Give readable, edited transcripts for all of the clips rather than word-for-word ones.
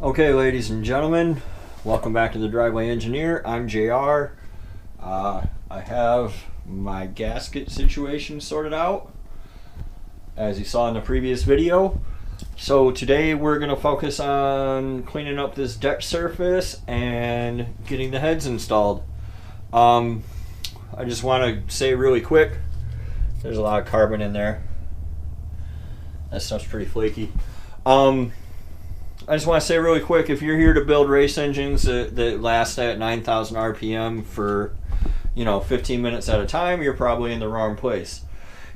Okay, ladies and gentlemen, welcome back to the Driveway Engineer. I'm JR. I have my gasket situation sorted out, as you saw in the previous video. So today we're going to focus on cleaning up this deck surface and getting the heads installed. I just want to say really quick, there's a lot of carbon in there. That stuff's pretty flaky. I just want to say really quick, if you're here to build race engines that last at 9,000 RPM for, 15 minutes at a time, you're probably in the wrong place.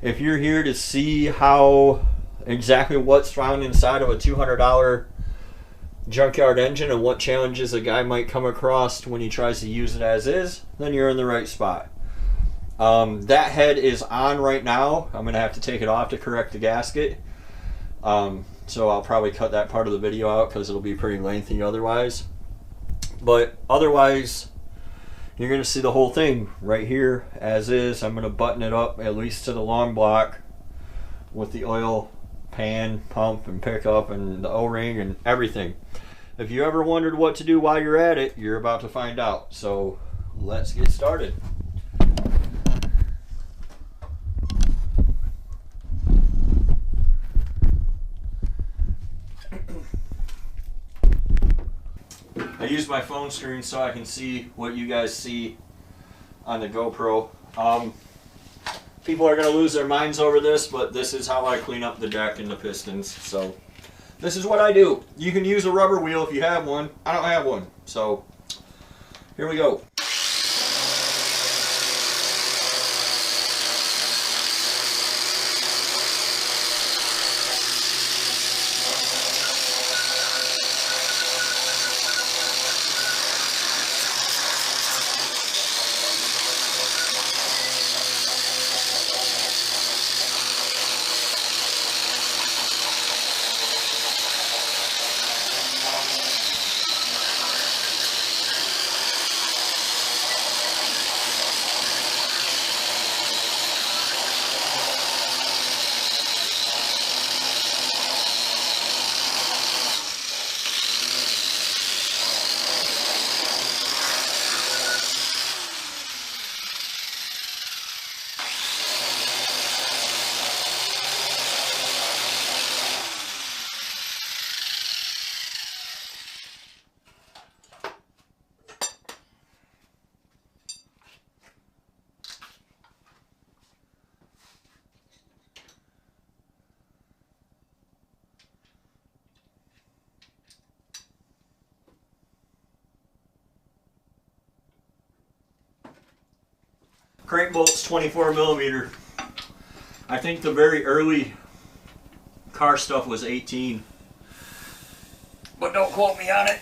If you're here to see how exactly what's found inside of a $200 junkyard engine and what challenges a guy might come across when he tries to use it as is, then you're in the right spot. That head is on right now. I'm going to have to take it off to correct the gasket. So I'll probably cut that part of the video out because it'll be pretty lengthy otherwise. But otherwise, you're going to see the whole thing right here as is. I'm going to button it up at least to the long block with the oil pan, pump, and pickup, and the O-ring and everything. If you ever wondered what to do while you're at it, you're about to find out. So let's get started. I use my phone screen so I can see what you guys see on the GoPro. People are going to lose their minds over this, but this is how I clean up the deck and the pistons. So this is what I do. You can use a rubber wheel if you have one. I don't have one. So here we go. Crank bolt's 24 millimeter. I think the very early car stuff was 18, but don't quote me on it.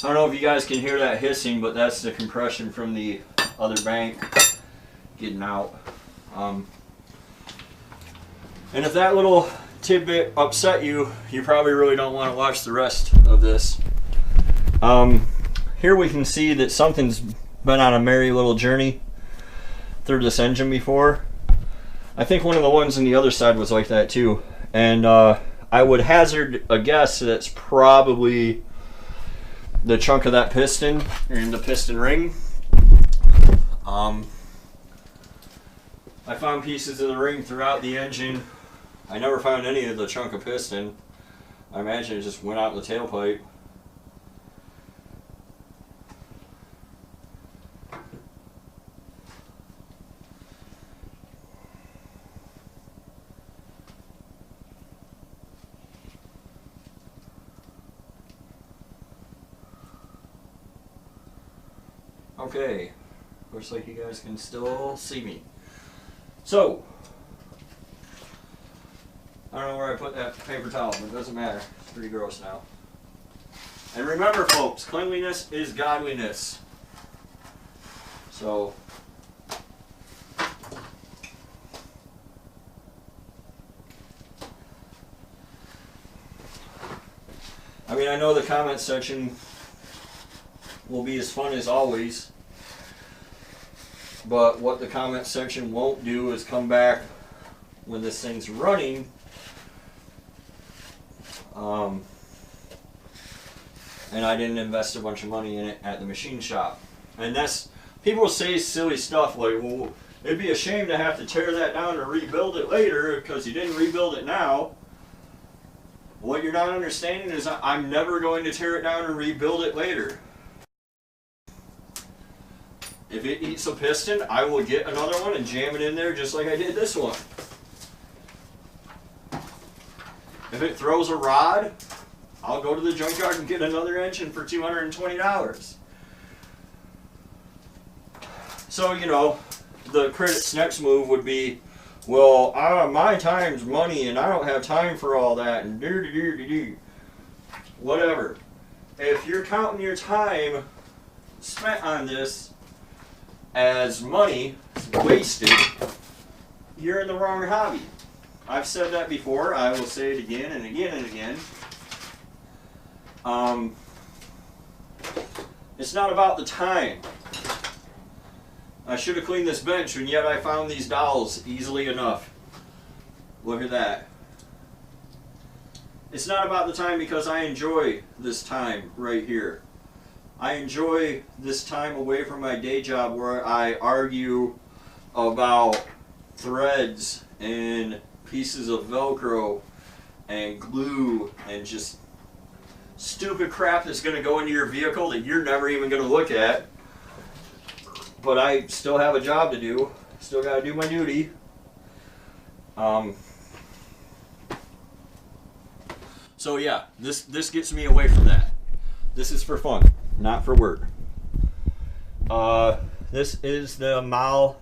I don't know if you guys can hear that hissing, but that's the compression from the other bank getting out. And if that little tidbit upset you, you probably really don't want to watch the rest of this. Here we can see that something's been on a merry little journey through this engine before. I think one of the ones on the other side was like that too. And I would hazard a guess that's probably the chunk of that piston and the piston ring. I found pieces of the ring throughout the engine. I never found any of the chunk of piston. I imagine it just went out in the tailpipe. Okay, looks like you guys can still see me. So, I don't know where I put that paper towel, but it doesn't matter. It's pretty gross now. And remember, folks, cleanliness is godliness. So, I mean, I know the comment section will be as fun as always, but what the comment section won't do is come back when this thing's running and I didn't invest a bunch of money in it at the machine shop. And that's, people say silly stuff like, well, it'd be a shame to have to tear that down and rebuild it later because you didn't rebuild it now. What you're not understanding is I'm never going to tear it down and rebuild it later. If it eats a piston, I will get another one and jam it in there just like I did this one. If it throws a rod, I'll go to the junkyard and get another engine for $220. So, you know, the critic's next move would be, well, my time's money and I don't have time for all that and do. Whatever. If you're counting your time spent on this as money wasted, you're in the wrong hobby. I've said that before. I will say it again and again and again. It's not about the time. I should have cleaned this bench, and yet I found these dowels easily enough. Look at that. It's not about the time because I enjoy this time right here. I enjoy this time away from my day job where I argue about threads and pieces of Velcro and glue and just stupid crap that's going to go into your vehicle that you're never even going to look at. But I still have a job to do. Still got to do my duty. So yeah, this gets me away from that. This is for fun, not for work. This is the Mal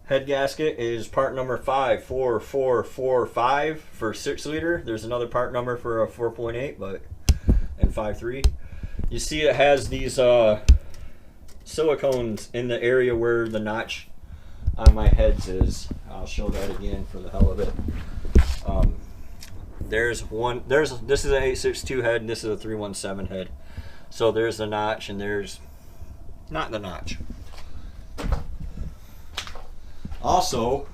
head gasket. It is part number 54445 for 6 liter. There's another part number for a 4.8, but and 5.3. You see it has these silicones in the area where the notch on my heads is. I'll show that again for the hell of it. This is an 862 head and this is a 317 head. So there's the notch and there's not the notch. Also,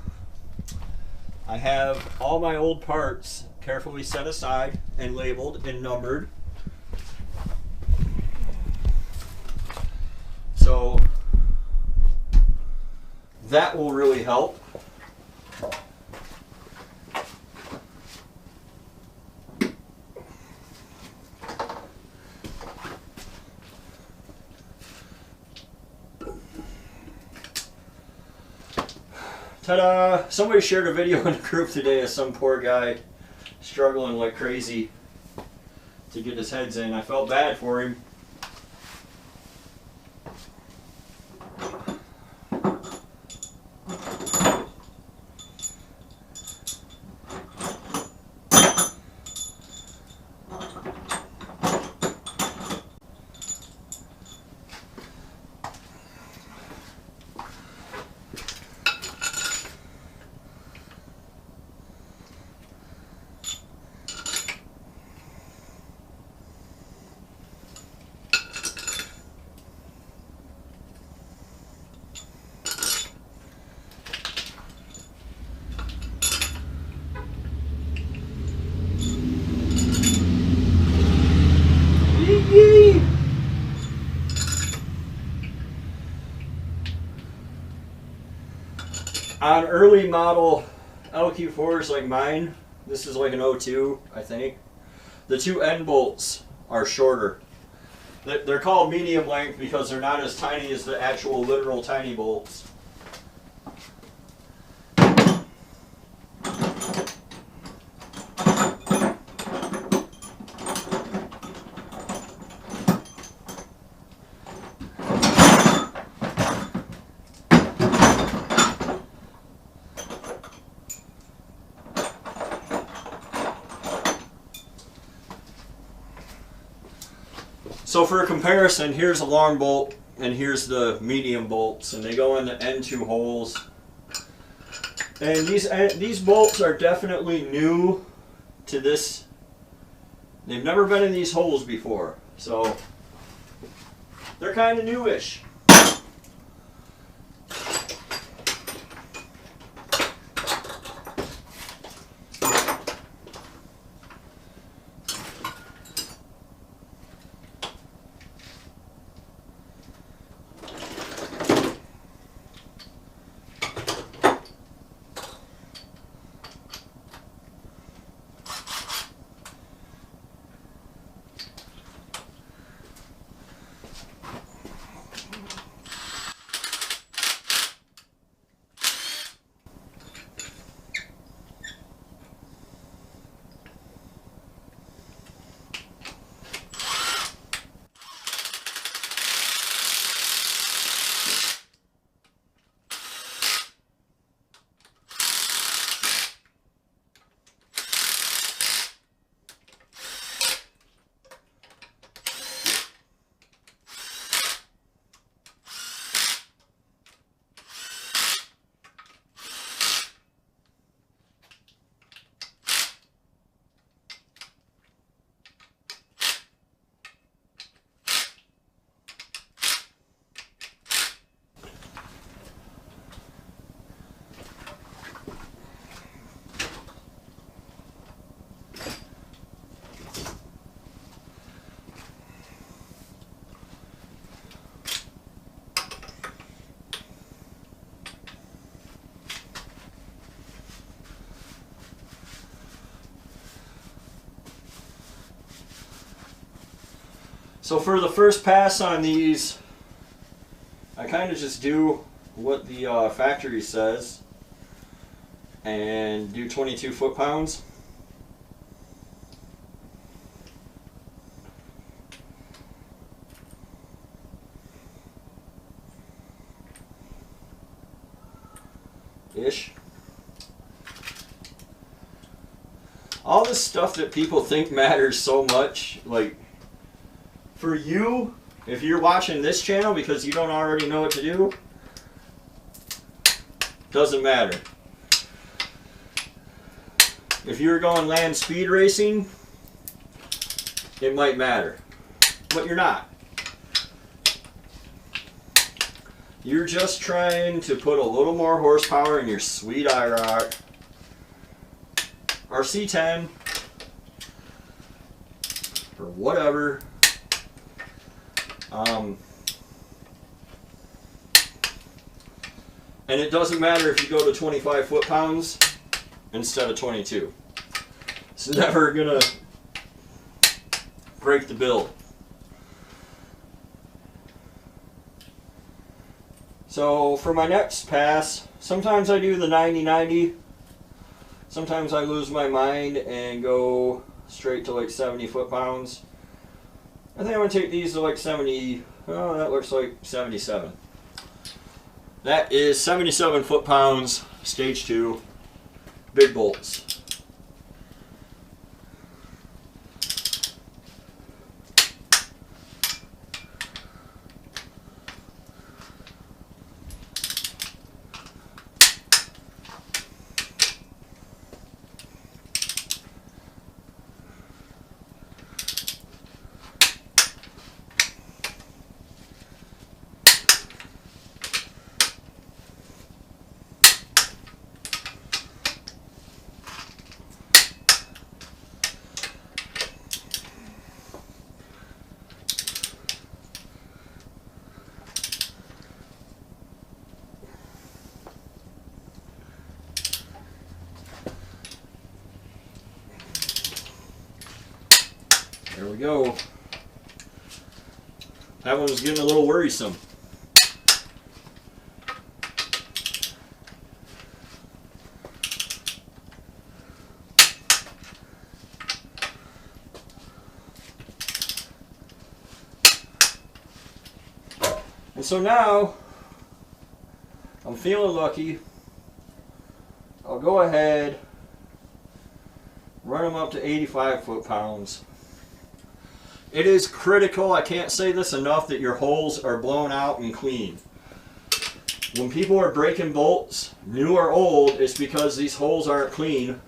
I have all my old parts carefully set aside and labeled and numbered. So that will really help. Ta-da! Somebody shared a video in the group today of some poor guy struggling like crazy to get his heads in. I felt bad for him. On early model LQ4s like mine, this is like an 02, I think, the two end bolts are shorter. They're called medium length because they're not as tiny as the actual literal tiny bolts. So for a comparison, here's a long bolt and here's the medium bolts, and they go in the end two holes. And these bolts are definitely new to this. They've never been in these holes before, so they're kind of newish. So for the first pass on these, I kind of just do what the factory says and do 22 foot-pounds. Ish. All this stuff that people think matters so much, like, for you, if you're watching this channel because you don't already know what to do, doesn't matter. If you're going land speed racing, it might matter, but you're not. You're just trying to put a little more horsepower in your sweet IROC or C10 or whatever. And it doesn't matter if you go to 25 foot-pounds instead of 22. It's never gonna break the build. So for my next pass, sometimes I do the 90-90. Sometimes I lose my mind and go straight to like 70 foot-pounds. I think I'm going to take these to like 70, oh, that looks like 77. That is 77 foot-pounds, stage 2, big bolts. There we go. That one was getting a little worrisome. And so now, I'm feeling lucky. I'll go ahead, run them up to 85 foot-pounds. It is critical, I can't say this enough, that your holes are blown out and clean. When people are breaking bolts, new or old, it's because these holes aren't clean.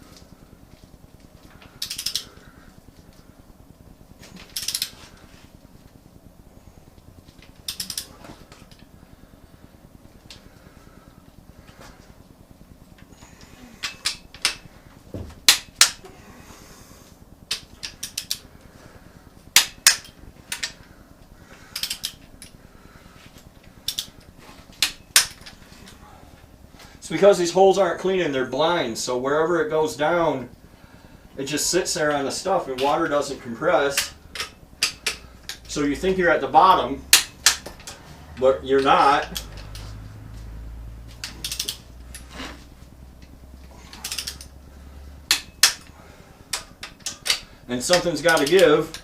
It's because these holes aren't clean and they're blind, so wherever it goes down, it just sits there on the stuff and water doesn't compress. So you think you're at the bottom, but you're not. And something's got to give.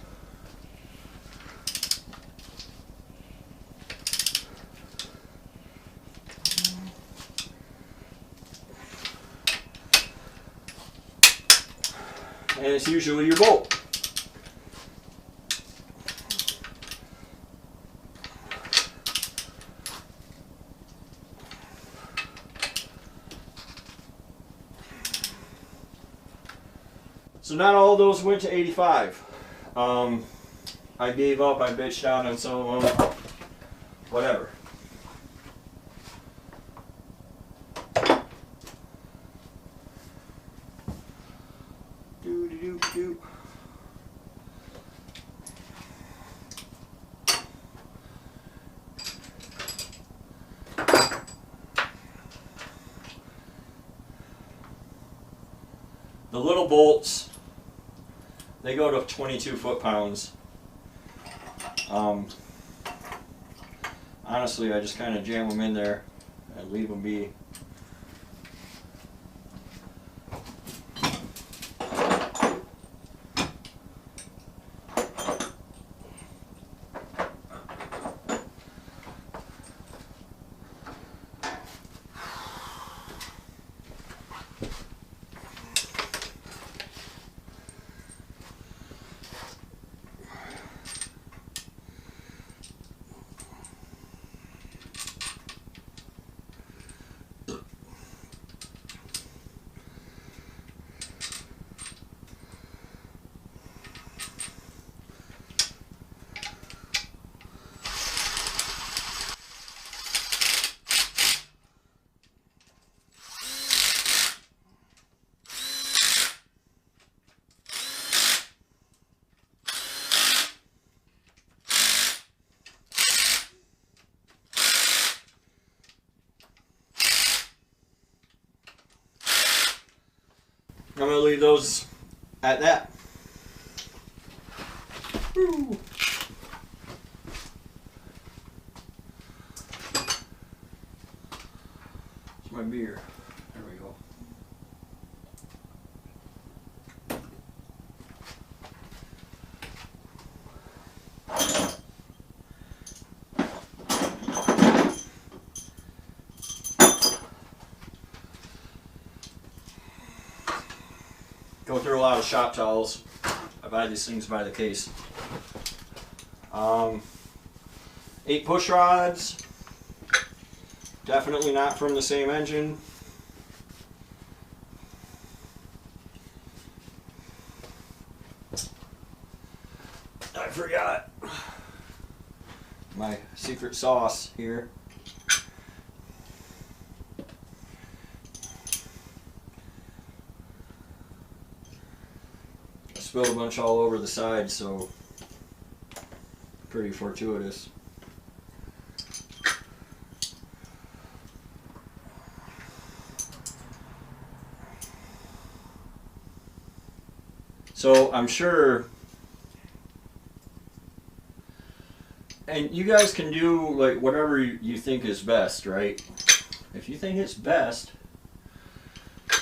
And it's usually your bolt. So not all of those went to 85. I gave up, I bitched out on some of them, whatever. The little bolts, they go to 22 foot-pounds. Honestly, I just kind of jam them in there and leave them be. I'm going to leave those at that. Woo. It's my beer. There we go. Go through a lot of shop towels. I buy these things by the case. 8 push rods. Definitely not from the same engine. I forgot my secret sauce here. Spilled a bunch all over the side, so pretty fortuitous. So I'm sure And you guys can do like whatever you think is best, right? If you think it's best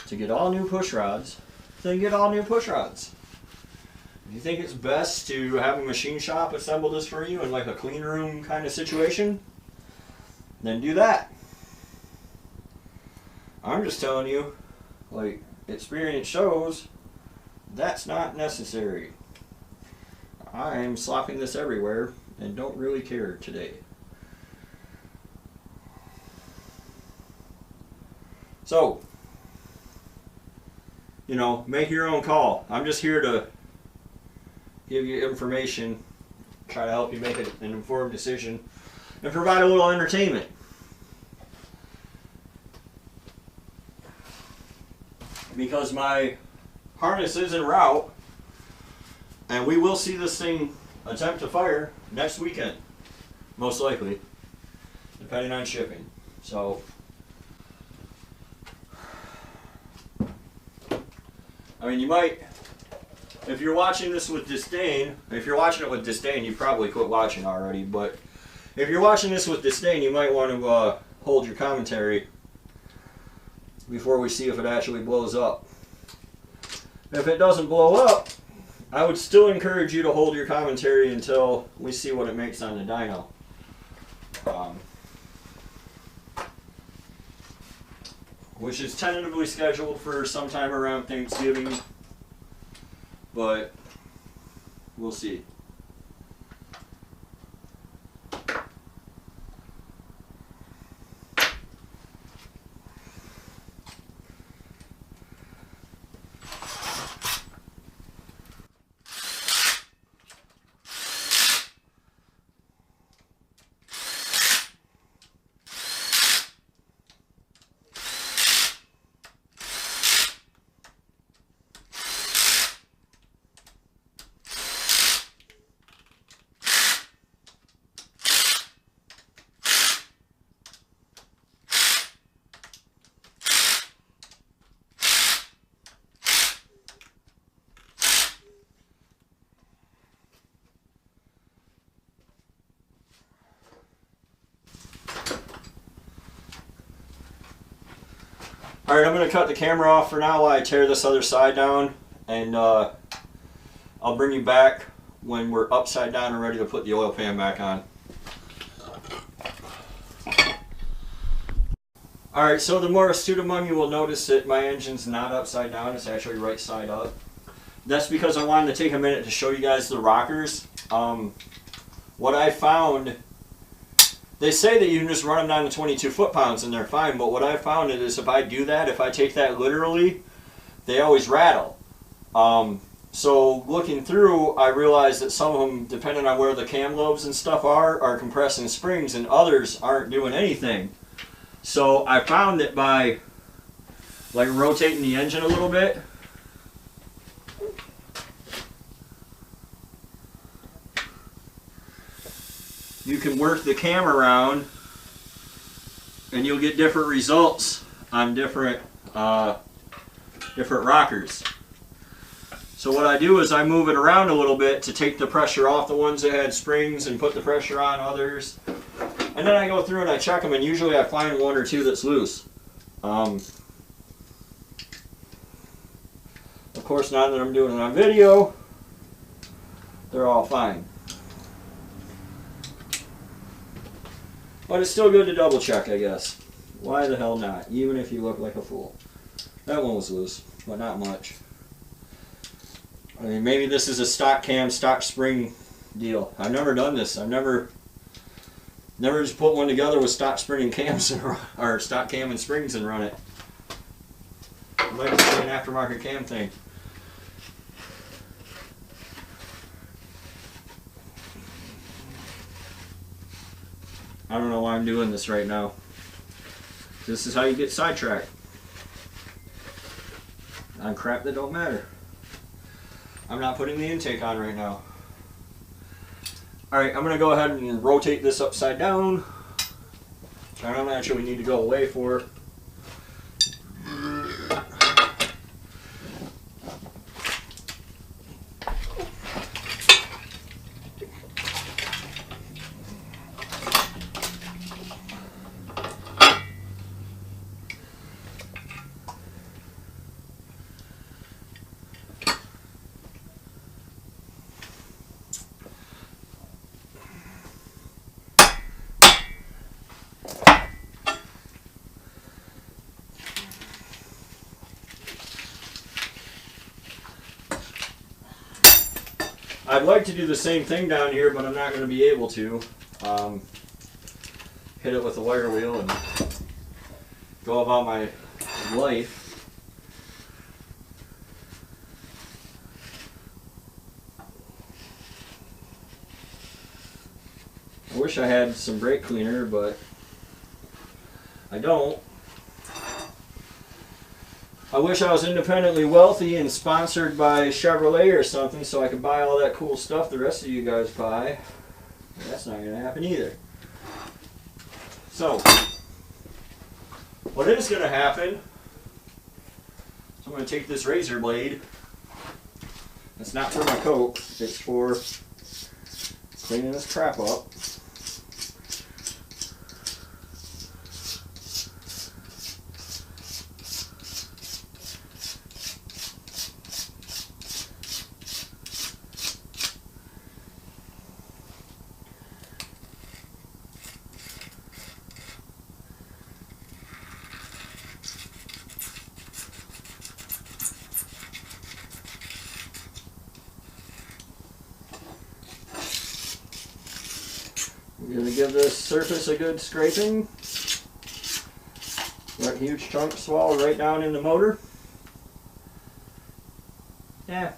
to get all new push rods, then get all new push rods. If you think it's best to have a machine shop assemble this for you in like a clean room kind of situation, then do that. I'm just telling you, like, experience shows that's not necessary. I am slopping this everywhere and don't really care today. So, you know, make your own call. I'm just here to give you information, try to help you make an informed decision, and provide a little entertainment. Because my harness is en route, and we will see this thing attempt to fire next weekend, most likely, depending on shipping. So, I mean, you might, if you're watching this with disdain, if you're watching it with disdain, you probably quit watching already, but if you're watching this with disdain, you might want to hold your commentary before we see if it actually blows up. If it doesn't blow up, I would still encourage you to hold your commentary until we see what it makes on the dyno. Which is tentatively scheduled for sometime around Thanksgiving, but we'll see. Alright, I'm going to cut the camera off for now while I tear this other side down, and I'll bring you back when we're upside down and ready to put the oil pan back on. Alright, so the more astute among you will notice that my engine's not upside down, it's actually right side up. That's because I wanted to take a minute to show you guys the rockers. What I found, they say that you can just run them down to 22 foot-pounds and they're fine, but what I found is if I do that, if I take that literally, they always rattle. So looking through, I realized that some of them, depending on where the cam lobes and stuff are compressing springs, and others aren't doing anything. So I found that by like rotating the engine a little bit, you can work the cam around and you'll get different results on different rockers. So what I do is I move it around a little bit to take the pressure off the ones that had springs and put the pressure on others. And then I go through and I check them, and usually I find one or two that's loose. Of course, now that I'm doing it on video, they're all fine. But it's still good to double check, I guess. Why the hell not? Even if you look like a fool. That one was loose, but not much. I mean, maybe this is a stock cam, stock spring deal. I've never done this. I've never just put one together with stock spring and cams or stock cam and springs and run it. It might just be an aftermarket cam thing. I don't know why I'm doing this right now. This is how you get sidetracked on crap that don't matter. I'm not putting the intake on right now. Alright, I'm going to go ahead and rotate this upside down, which I don't actually need to go away for. I'd like to do the same thing down here, but I'm not going to be able to. Hit it with a wire wheel and go about my life. I wish I had some brake cleaner, but I don't. I wish I was independently wealthy and sponsored by Chevrolet or something so I could buy all that cool stuff the rest of you guys buy. But that's not going to happen either. So, what is going to happen is I'm going to take this razor blade. It's not for my coat, it's for cleaning this crap up. We're going to give this surface a good scraping. That huge chunk swallow right down in the motor. Yeah.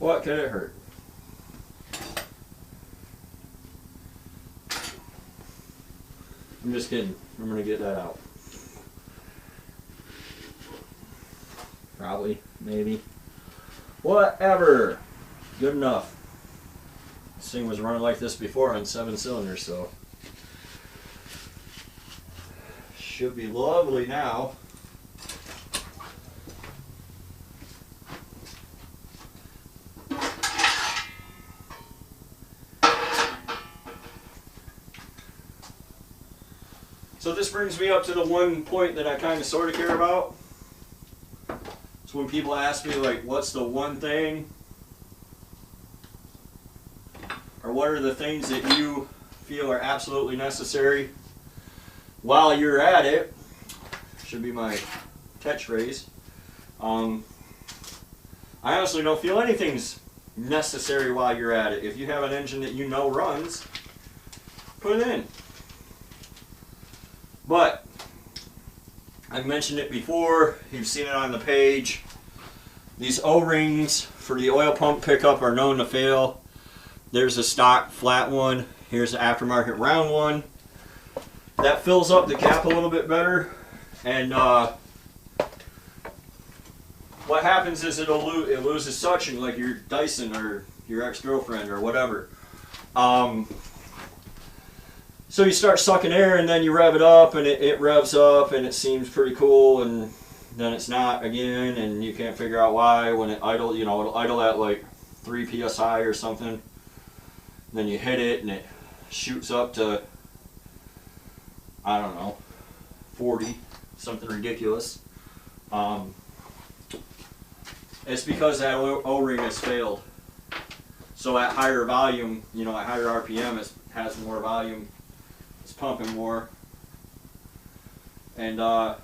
What could it hurt? I'm just kidding. I'm going to get that out. Probably. Maybe. Whatever. Good enough. This thing was running like this before on 7 cylinders, so should be lovely now. So this brings me up to the one point that I kind of sort of care about. It's when people ask me, like, what's the one thing, or what are the things that you feel are absolutely necessary while you're at it? Should be my catchphrase. I honestly don't feel anything's necessary while you're at it. If you have an engine that you know runs, put it in. But I've mentioned it before, you've seen it on the page. These O-rings for the oil pump pickup are known to fail. There's a stock flat one. Here's the aftermarket round one. That fills up the cap a little bit better. And what happens is it loses suction, like your Dyson or your ex-girlfriend or whatever. So you start sucking air and then you rev it up and it revs up and it seems pretty cool, and then it's not again, and you can't figure out why. When it idle, you know, it'll idle at like 3 psi or something. Then you hit it and it shoots up to, I don't know, 40, something ridiculous. It's because that O-ring has failed. So at higher volume, you know, at higher RPM, it has more volume. It's pumping more. And at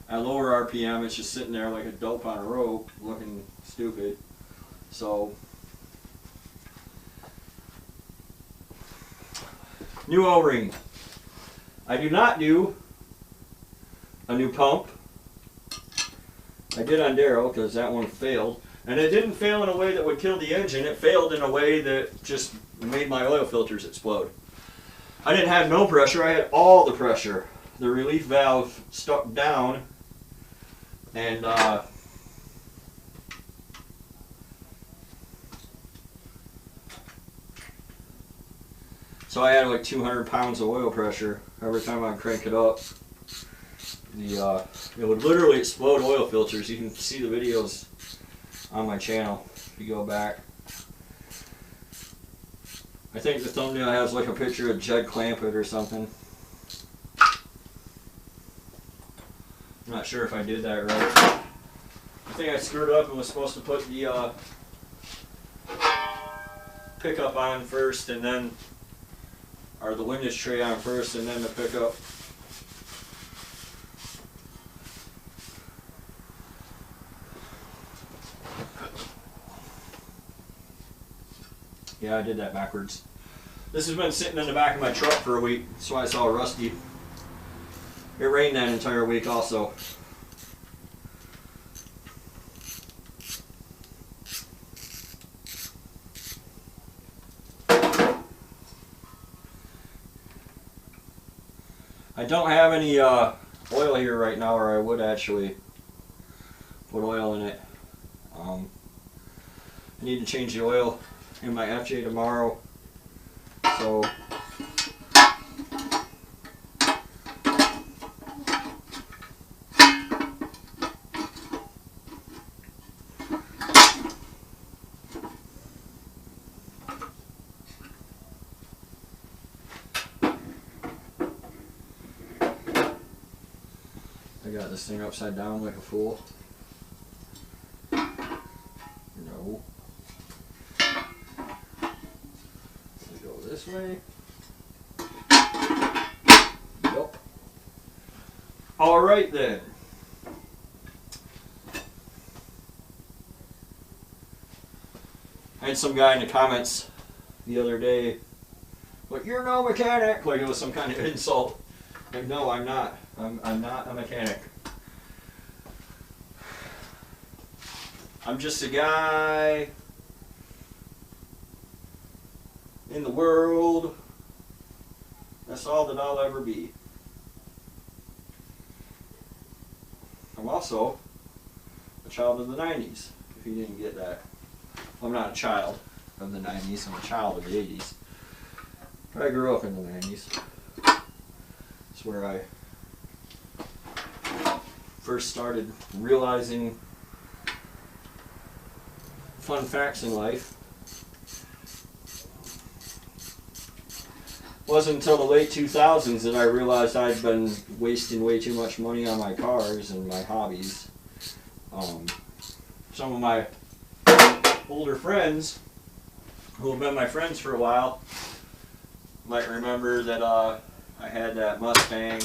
lower RPM, it's just sitting there like a dope on a rope, looking stupid. So, new O-ring. I do not do a new pump. I did on Darrow because that one failed. And it didn't fail in a way that would kill the engine. It failed in a way that just made my oil filters explode. I didn't have no pressure. I had all the pressure. The relief valve stuck down. And so I had like 200 pounds of oil pressure every time I crank it up. It would literally explode oil filters. You can see the videos on my channel if you go back. I think the thumbnail has like a picture of Jed Clampett or something. I'm not sure if I did that right. I think I screwed up and was supposed to put the pickup on first, and then, or the windage tray on first, and then the pickup. Yeah, I did that backwards. This has been sitting in the back of my truck for a week. That's why it's all rusty. It rained that entire week also. I don't have any oil here right now, or I would actually put oil in it. I need to change the oil in my FJ tomorrow. So I got this thing upside down like a fool. No. We go this way. Yep. Alright then. I had some guy in the comments the other day, like, you're no mechanic, like it was some kind of insult. Like, no, I'm not. I'm not a mechanic. I'm just a guy in the world. That's all that I'll ever be. I'm also a child of the 90s, if you didn't get that. I'm not a child of the 90s, I'm a child of the 80s. But I grew up in the 90s. That's where I first started realizing fun facts in life. It wasn't until the late 2000s that I realized I'd been wasting way too much money on my cars and my hobbies. Some of my older friends, who have been my friends for a while, might remember that I had that Mustang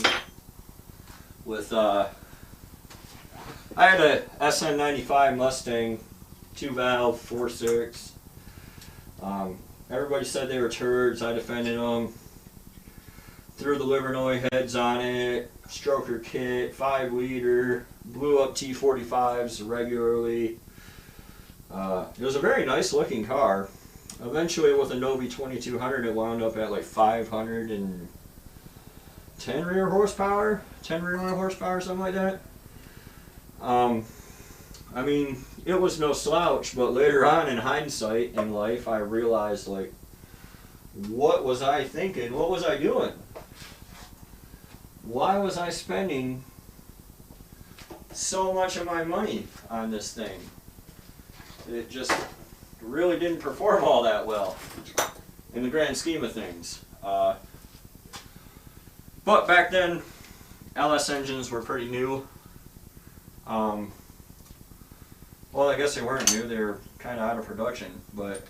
with, I had a SN95 Mustang, 2-valve, 4.6. Everybody said they were turds. I defended them. Threw the Livernois heads on it, stroker kit, 5-liter, blew up T45s regularly. It was a very nice looking car. Eventually with a Novi 2200 it wound up at like 510 rear horsepower, 10 rear horsepower, something like that. I mean, it was no slouch, but later on in hindsight in life I realized, like, what was I thinking? What was I doing? Why was I spending so much of my money on this thing? It just really didn't perform all that well in the grand scheme of things. But back then, LS engines were pretty new. Well, I guess they weren't new, they were kind of out of production, but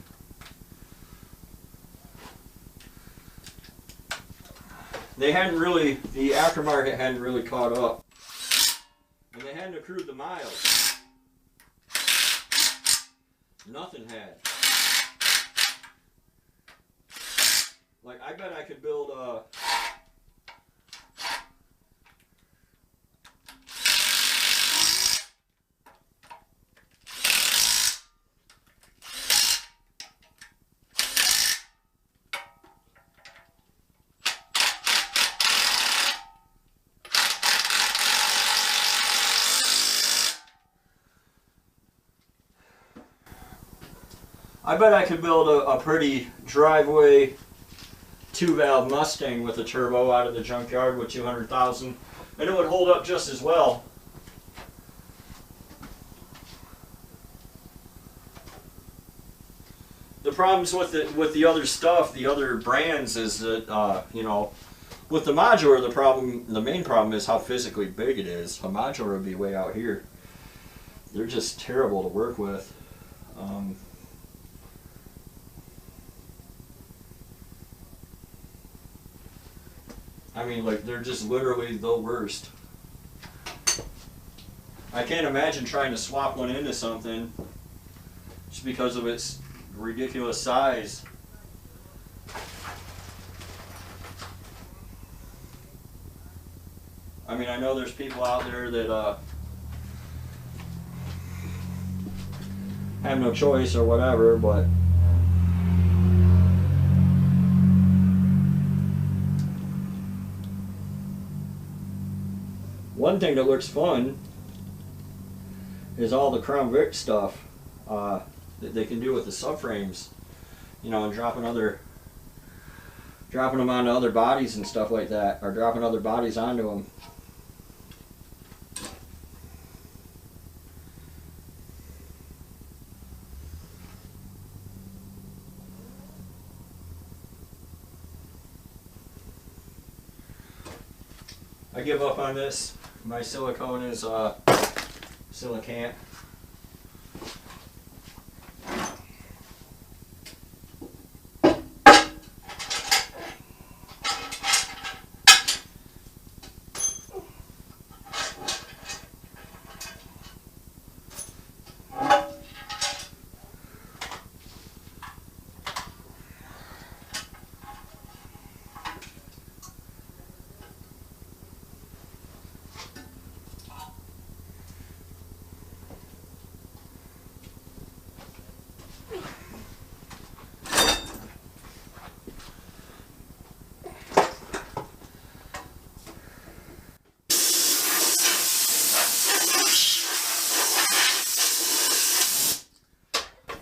they hadn't really, the aftermarket hadn't really caught up. And they hadn't accrued the miles. Nothing had. Like, I bet I could build a pretty driveway 2-valve Mustang with a turbo out of the junkyard with 200,000, and it would hold up just as well. The problems with the other stuff, the other brands, is that you know, with the modular, the main problem is how physically big it is. A modular would be way out here. They're just terrible to work with. I mean, like, they're just literally the worst. I can't imagine trying to swap one into something just because of its ridiculous size. I mean, I know there's people out there that have no choice or whatever, but one thing that looks fun is all the Crown Vic stuff that they can do with the subframes, you know, and dropping them onto other bodies and stuff like that, or dropping other bodies onto them. I give up on this. My silicone is silicant.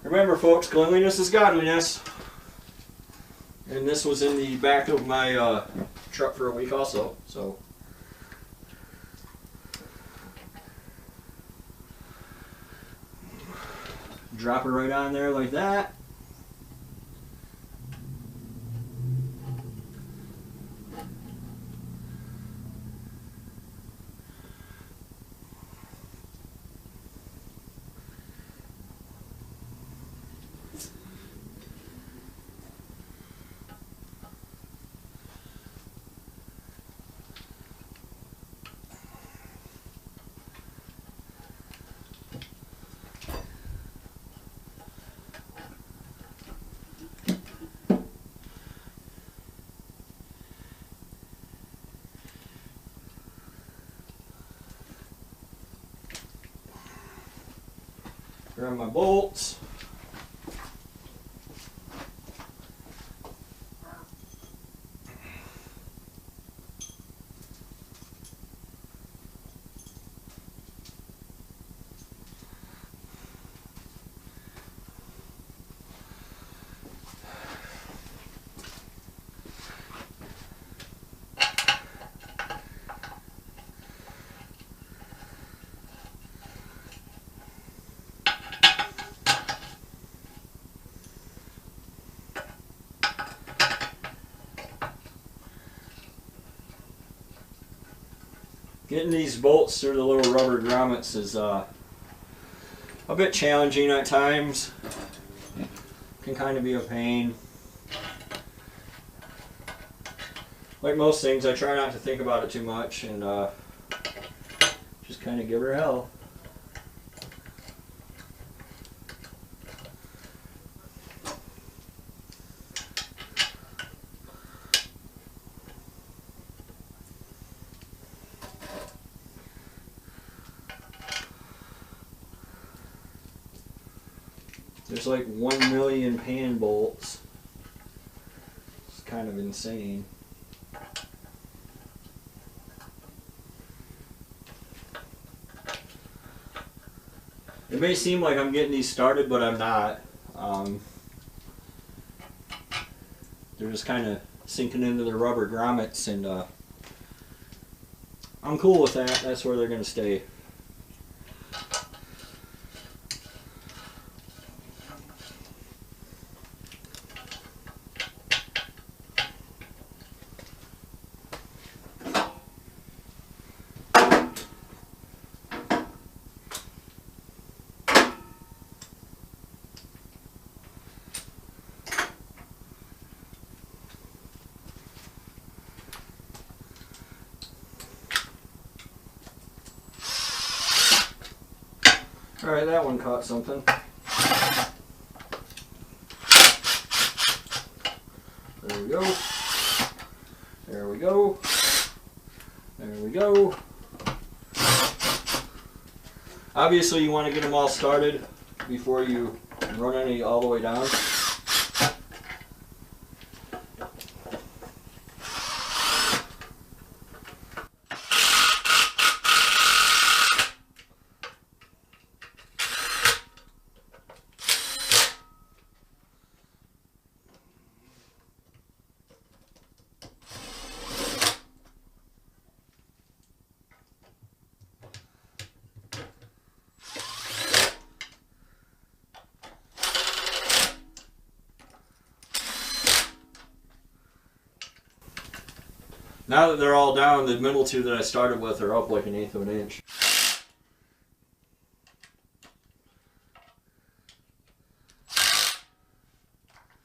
Remember, folks, cleanliness is godliness. And this was in the back of my truck for a week also, so. Drop it right on there like that. Grab my bolts. Getting these bolts through the little rubber grommets is a bit challenging at times. Can kind of be a pain. Like most things, I try not to think about it too much and just kind of give her hell. There's like 1 million pan bolts. It's kind of insane. It may seem like I'm getting these started, but I'm not. They're just kind of sinking into the rubber grommets, and I'm cool with that. That's where they're going to stay. Alright, that one caught something. we go. There we go. There we go. Obviously you want to get them all started before you run any all the way down. Now that they're all down, the middle two that I started with are up like 1/8 of an inch.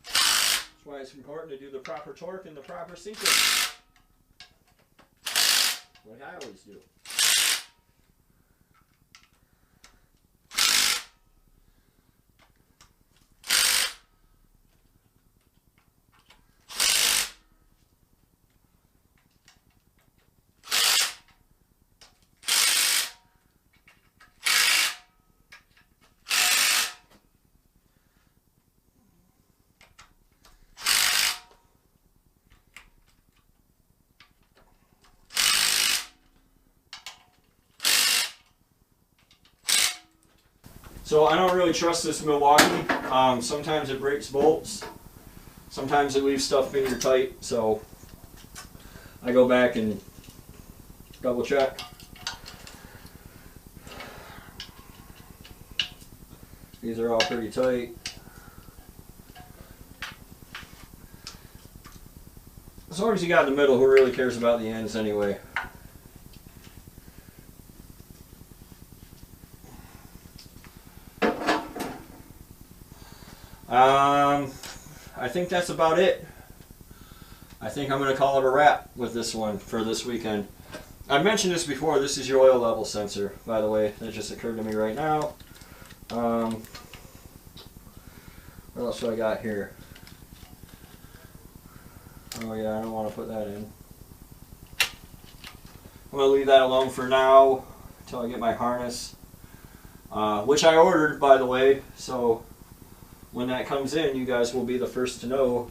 That's why it's important to do the proper torque and the proper sequence. Like I always do. So I don't really trust this Milwaukee. Sometimes it breaks bolts. Sometimes it leaves stuff finger tight. So I go back and double check. These are all pretty tight. As long as you got in the middle, who really cares about the ends anyway? I think that's about it. I think I'm going to call it a wrap with this one for this weekend. I've mentioned this before. This is your oil level sensor, by the way. That just occurred to me right now. What else do I got here? Oh yeah, I don't want to put that in. I'm going to leave that alone for now until I get my harness, which I ordered, by the way, so when that comes in, you guys will be the first to know.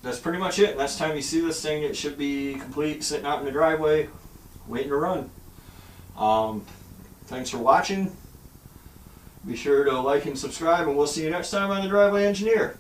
That's pretty much it. Next time you see this thing, it should be complete, sitting out in the driveway, waiting to run. Thanks for watching. Be sure to like and subscribe, and we'll see you next time on The Driveway Engineer.